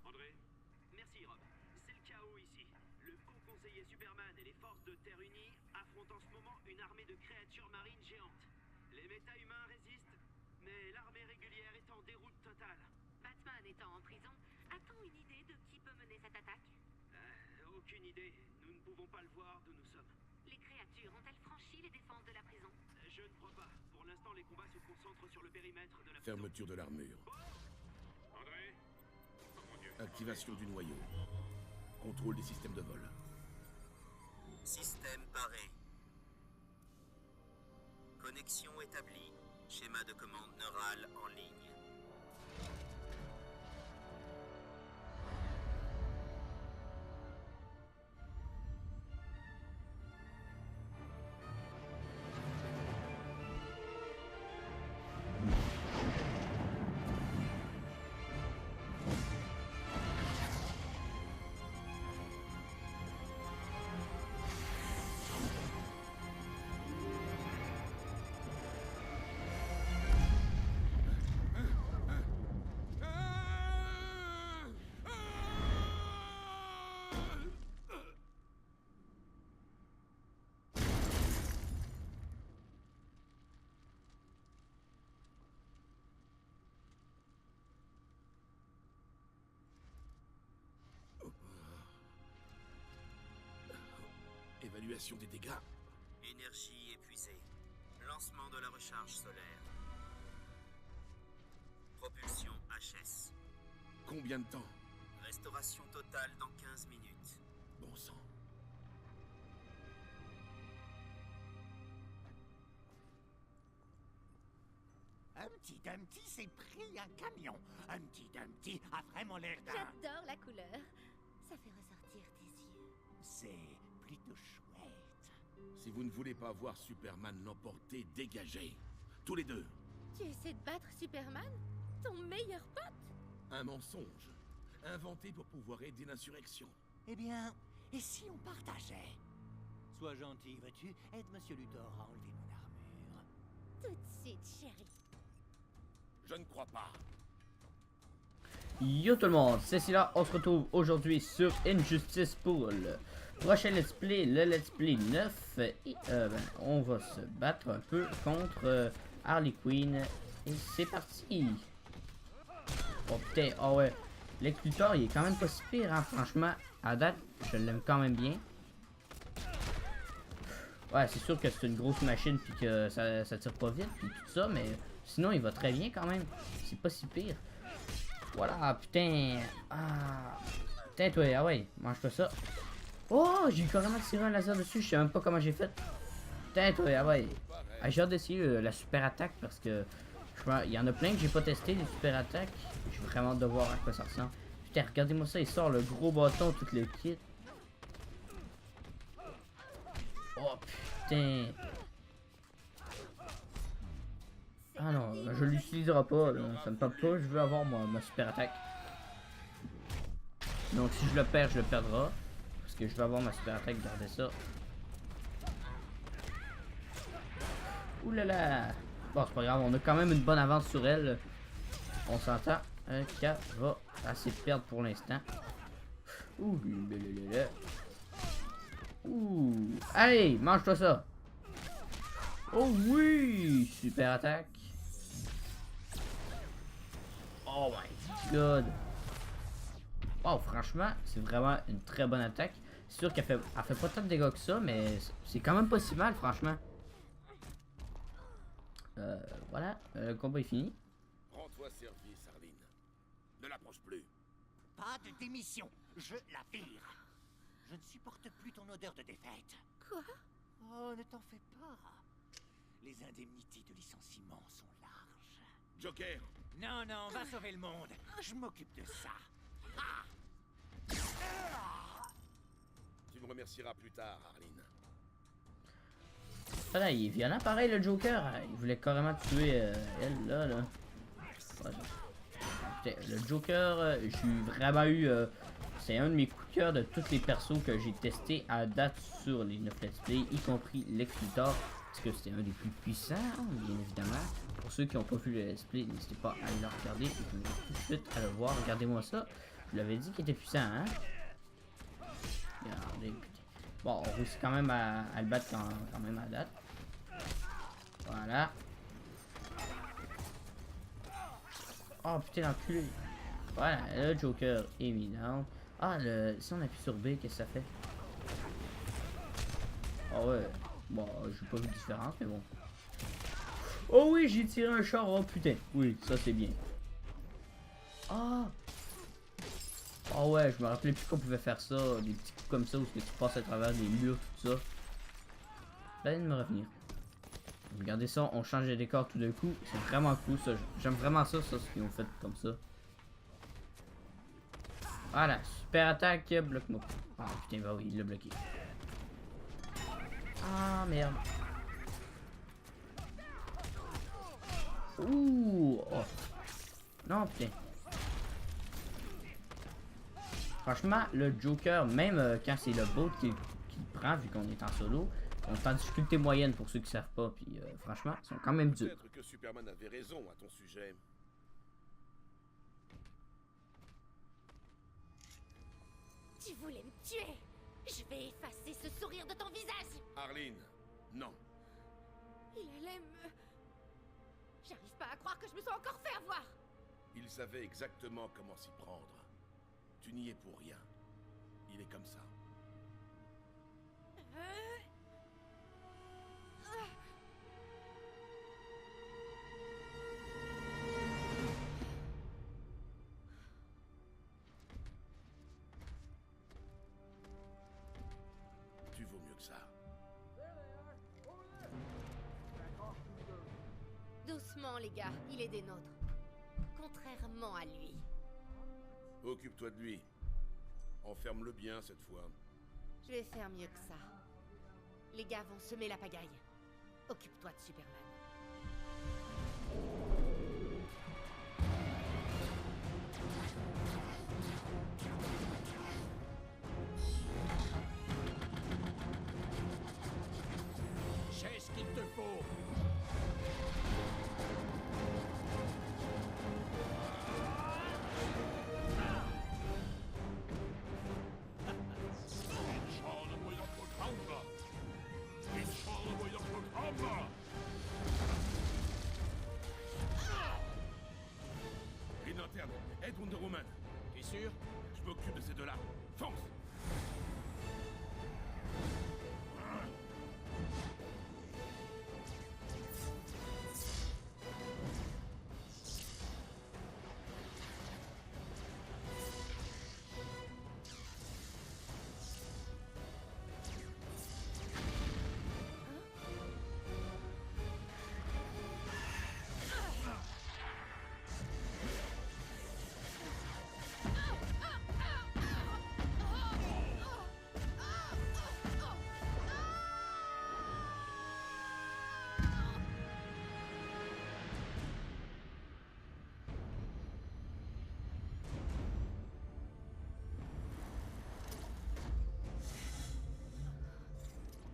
André? Merci, Rob. C'est le chaos ici. Le haut conseiller Superman et les forces de Terre Unie affrontent en ce moment une armée de créatures marines géantes. Les méta-humains résistent, mais l'armée régulière est en déroute totale. Batman étant en prison, a-t-on une idée de qui peut mener cette attaque? Aucune idée. Nous ne pouvons pas le voir d'où nous sommes. Les créatures ont-elles franchi les défenses de la prison? Je ne crois pas. Pour l'instant, les combats se concentrent sur le périmètre de la prison. Fermeture de l'armure. André? Oh mon Dieu. Activation du noyau. Contrôle des systèmes de vol. Système paré. Connexion établie. Schéma de commande neurale en ligne. Évaluation des dégâts. Énergie épuisée. Lancement de la recharge solaire. Propulsion HS. Combien de temps? Restauration totale dans 15 minutes. Bon sang. Humpty Dumpty s'est pris un camion. Humpty Dumpty a vraiment l'air d'un... J'adore la couleur. Ça fait ressortir tes yeux. C'est plutôt chouette. Si vous ne voulez pas voir Superman l'emporter, dégagez. Tous les deux. Tu essaies de battre Superman? Ton meilleur pote? Un mensonge. Inventé pour pouvoir aider l'insurrection. Eh bien, et si on partageait? Sois gentil, veux-tu? Aide Monsieur Luthor à enlever mon armure. Tout de suite, chérie. Je ne crois pas. Yo tout le monde, c'est Scylla, on se retrouve aujourd'hui sur Injustice pour le prochain Let's Play, le Let's Play 9. Et on va se battre un peu contre Harley Quinn. Et c'est parti. Oh putain, ah ouais. Lex Luthor, il est quand même pas si pire, hein, franchement. À date, je l'aime quand même bien. Ouais, c'est sûr que c'est une grosse machine puis que ça tire pas vite puis tout ça, mais sinon il va très bien quand même. C'est pas si pire. Voilà, putain. Ah. Putain, toi, ah ouais, mange-toi ça. Oh, j'ai carrément tiré un laser dessus, je sais même pas comment j'ai fait. Putain, toi, ah ouais. Ah, j'ai hâte d'essayer la super attaque parce que il y en a plein que j'ai pas testé, les super attaques. J'ai vraiment hâte de voir à quoi ça ressemble. Putain, regardez-moi ça, il sort le gros bâton, tout le kit. Oh putain. Ah non, je l'utilisera pas, là. Ça me tente pas, je veux avoir ma super attaque. Donc si je le perds, je le perdrai. Parce que je veux avoir ma super attaque, regardez ça. Ouh là là. Bon, c'est pas grave, on a quand même une bonne avance sur elle. On s'entend qu'elle va assez perdre pour l'instant. Ouh, ouh. Allez, mange-toi ça. Oh oui, super attaque. Oh my god. Wow, franchement, c'est vraiment une très bonne attaque. C'est sûr qu'elle fait pas tant de dégâts que ça, mais c'est quand même pas si mal, franchement. Voilà, le combat est fini. Rends-toi service, Arline. Ne l'approche plus. Pas de démission, je la vire. Je ne supporte plus ton odeur de défaite. Quoi? Oh, ne t'en fais pas. Les indemnités de licenciement sont larges. Joker. Non, non, va sauver le monde. Je m'occupe de ça. Ah. Tu me remercieras plus tard, Arline. Voilà, il est violent pareil le Joker. Il voulait carrément tuer elle là. Ouais, putain, le Joker, j'ai vraiment eu. C'est un de mes coups de cœur de tous les persos que j'ai testé à date sur les 9 Let's Play, y compris Lex Luthor. Parce que c'était un des plus puissants, bien évidemment. Pour ceux qui n'ont pas vu le Let's Play, n'hésitez pas à aller le regarder. Je vous invite tout de suite à le voir. Regardez-moi ça. Je l'avais dit qu'il était puissant, hein? Regardez, putain. Bon, on réussit quand même à le battre quand même à date. Voilà. Oh putain, l'enculé. Voilà, le Joker évident. Ah, si on appuie sur B, qu'est-ce que ça fait? Ah ouais. Bon, j'ai pas vu de différence, mais bon. Oh oui, j'ai tiré un char. Oh putain. Oui, ça c'est bien. Ah. Oh ouais, je me rappelais plus qu'on pouvait faire ça. Des petits coups comme ça où tu passes à travers des murs, tout ça. Ça vient de me revenir. Regardez ça, on change de décor tout d'un coup. C'est vraiment cool ça. J'aime vraiment ça, ce qu'ils ont fait comme ça. Voilà, super attaque, bloque-moi. Ah putain, bah oui, il l'a bloqué. Ah merde. Ouh, oh. Non, putain. Franchement, le Joker, même quand c'est le bot qui le prend, vu qu'on est en solo, on est en difficulté moyenne pour ceux qui savent pas, puis franchement, ils sont quand même durs. Peut-être que Superman avait raison à ton sujet. Tu voulais me tuer. Je vais effacer ce sourire de ton visage. Arline, non. Il allait me... J'arrive pas à croire que je me sois encore fait avoir. Il savait exactement comment s'y prendre. Tu n'y es pour rien. Il est comme ça. Tu vaux mieux que ça. Doucement, les gars, il est des nôtres. Contrairement à lui. Occupe-toi de lui. Enferme-le bien cette fois. Je vais faire mieux que ça. Les gars vont semer la pagaille. Occupe-toi de Superman. J'ai ce qu'il te faut. Green Lantern, aide Wonder Woman. T'es sûr? Je m'occupe de ces deux-là. Fonce!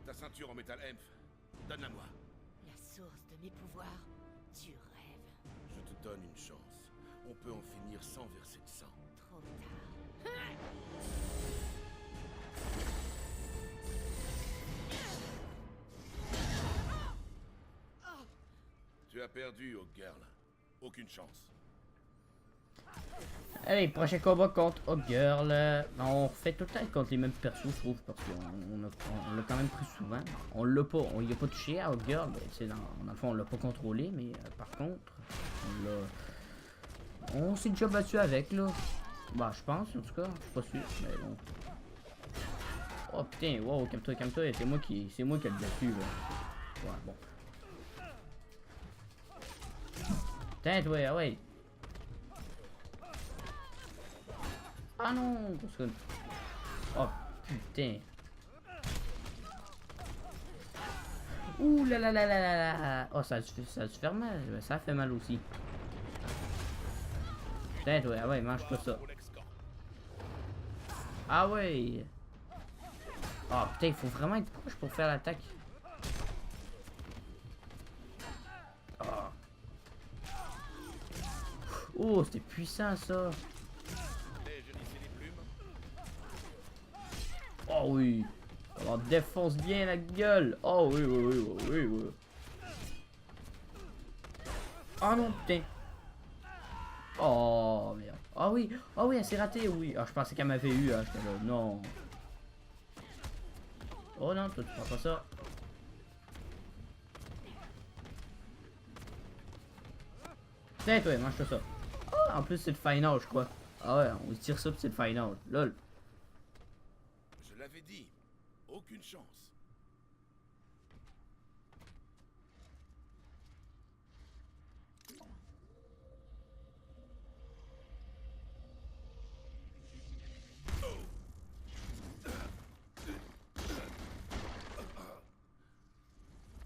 Ta ceinture en métal Hemph, donne-la-moi. La source de mes pouvoirs, tu rêves. Je te donne une chance. On peut en finir sans verser de sang. Trop tard. Tu as perdu, Hawkgirl. Aucune chance. Allez, prochain combat contre Hawkgirl. On refait tout le temps contre les mêmes persos, je trouve, parce qu'on l'a quand même pris souvent. On y a pas touché à Hawkgirl. Dans le fond, on l'a pas contrôlé, mais par contre, on s'est déjà battu avec, là. Bah, je pense, en tout cas. Je suis pas sûr, mais bon. Oh putain, wow, calme-toi, c'est moi qui ai le battu, là. Ouais, bon. Putain, toi, ah ouais. Ah non, oh putain. Ouh là là là là là là. Oh, ça a dû faire mal. Ça fait mal aussi. Putain, toi, ah ouais, mange pas ça. Ah ouais. Oh putain, il faut vraiment être proche pour faire l'attaque. Oh, c'était puissant ça. Les génissaires Oh oui. On défonce bien la gueule. Oh oui, oui, oui, oui, oui, oui. Oh non, putain. Oh merde. Ah oui, oh oui, elle s'est ratée, oui. Ah, je pensais qu'elle m'avait eu. J'étais là, non. Oh non, toi tu prends pas ça. Tiens, toi, mange-toi ça. Ah, en plus, c'est le final, je crois. Ah ouais, on tire ça, puis c'est le final. Lol. Je l'avais dit. Aucune chance.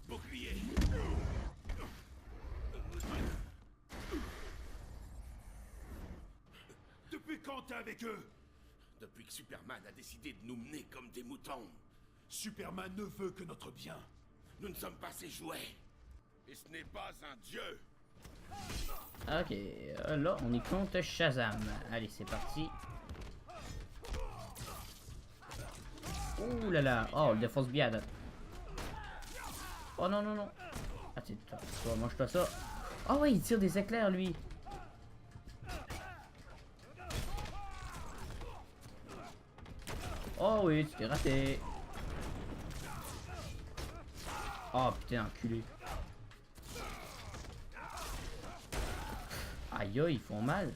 Bouclier. Depuis quand t'es avec eux? Depuis que Superman a décidé de nous mener comme des moutons. Superman ne veut que notre bien. Nous ne sommes pas ses jouets. Et ce n'est pas un dieu. Ok, là, on est contre Shazam. Allez, c'est parti. Ouh là là. Oh, le défonce bien. Là. Oh non, non, non. Ah, toi, mange-toi ça. Oh ouais, il tire des éclairs, lui. Oh oui, tu t'es raté. Oh putain, enculé. Aïe, aïe, ils font mal.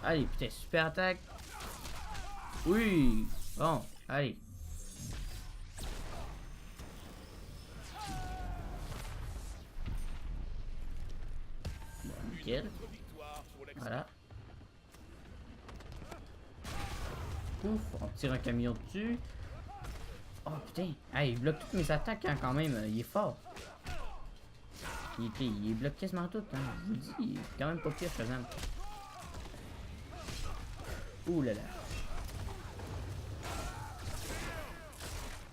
Allez, putain, super attaque. Oui. Bon, allez. Bon, nickel. Voilà. Ouf, on tire un camion dessus. Oh putain, ah, il bloque toutes mes attaques hein, quand même, il est fort. Il bloque quasiment tout, hein. Je vous dis, il est quand même pas pire Shazam. Ouh là là.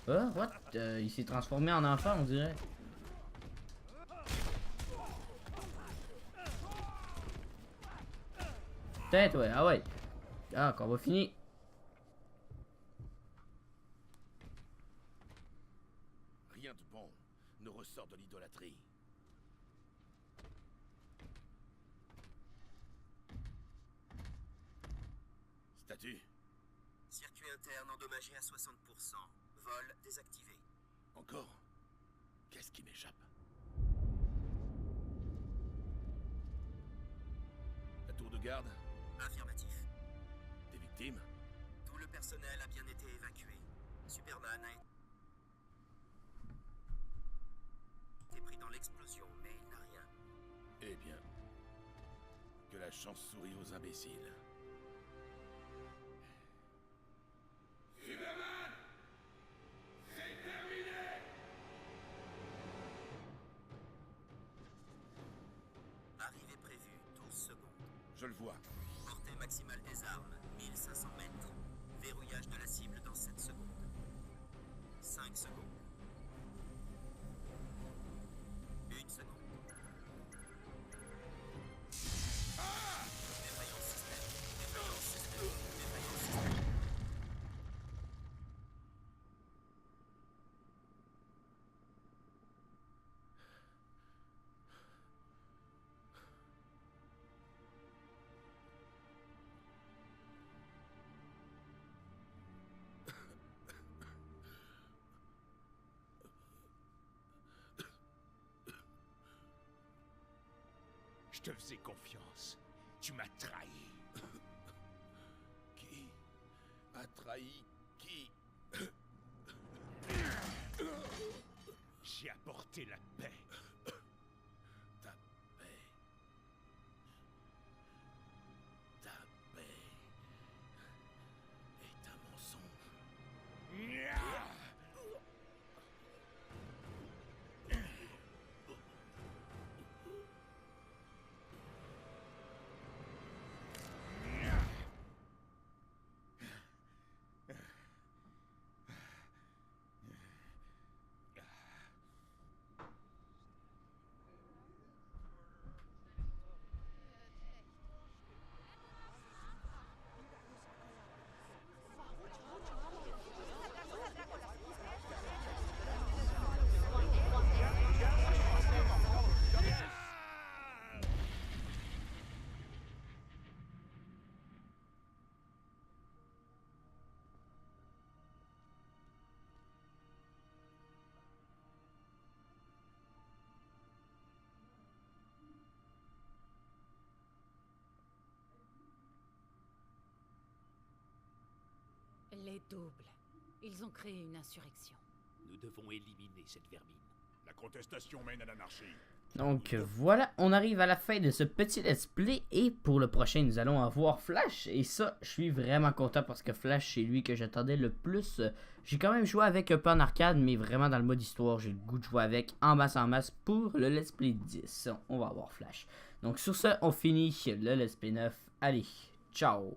Oh, what? Il s'est transformé en enfant, on dirait. Peut-être, ouais, ah ouais. Ah, qu'on va finir. Rien de bon ne ressort de l'idolâtrie. Statut. Circuit interne endommagé à 60%. Vol désactivé. Encore? Qu'est-ce qui m'échappe? La tour de garde? Affirmatif. Des victimes? Tout le personnel a bien été évacué. Superman a été pris dans l'explosion, mais il n'a rien. Eh bien, que la chance sourie aux imbéciles. Superman! C'est terminé! Arrivée prévue, 12 secondes. Je le vois. Portée maximale des armes, 1500 mètres. Verrouillage de la cible dans 7 secondes. 5 secondes. 1 seconde. Défaillance système. Défaillance système. Défaillance système. Je te faisais confiance. Tu m'as trahi. Qui a trahi qui? J'ai apporté la paix. Ta paix. Ta paix est un mensonge. est double. Ils ont créé une insurrection. Nous devons éliminer cette vermine. La contestation mène à l'anarchie. Donc voilà, on arrive à la fin de ce petit let's play et pour le prochain nous allons avoir Flash et ça je suis vraiment content parce que Flash c'est lui que j'attendais le plus. J'ai quand même joué avec un peu en arcade mais vraiment dans le mode histoire j'ai le goût de jouer avec en masse pour le let's play 10. On va avoir Flash. Donc sur ce on finit le let's play 9. Allez, ciao!